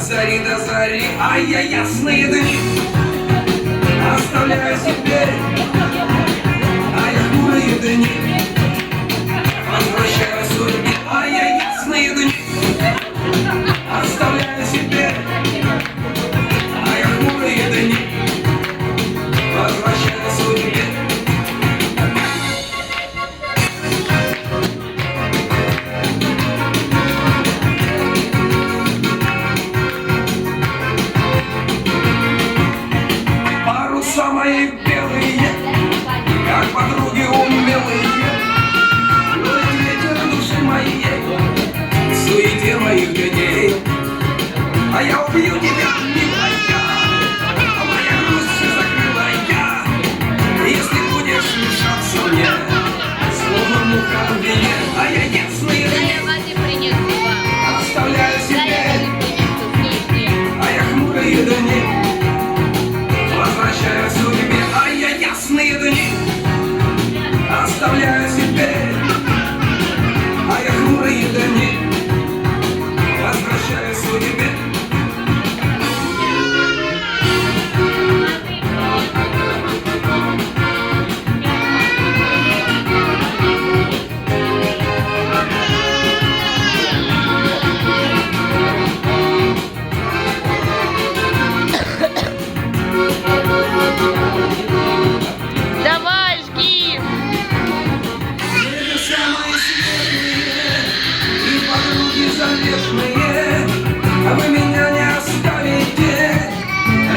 зари до зари, а я ясные дни оставляю себе, а я хмурые дни возвращаю судьбе, а я ясные дни оставляю себе, а я хмурые дни возвращаю судьбе. Паруса мои белые, как подруги умелые, дует ветер души моей, в суете моих дней. А я убью тебя, милая, а моя грусть все закрыла я, если будешь мешаться мне, словно муха в вине. А я ясные дни оставляю себе, а я хмурые дни возвращаю судьбе, а я ясные дни оставляю себе, а я хмурые дни возвращаю судьбе. Давай, жги! Небеса мои светлые и подруги заветные, а вы меня не оставите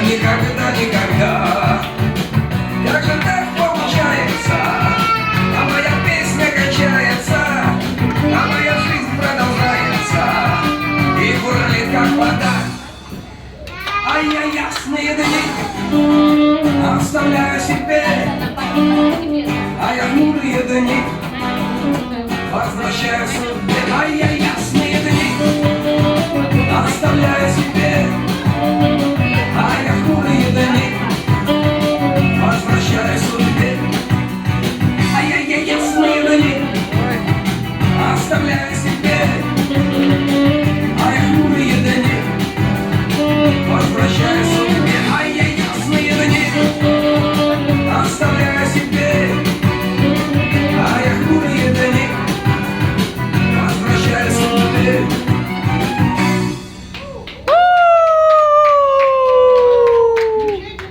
никогда, никогда. Как же так получается, а моя песня кончается, а моя жизнь продолжается и бурлит, как вода. А я ясные дни оставляю себе, а я хмурые дни возвращаю судьбе, а я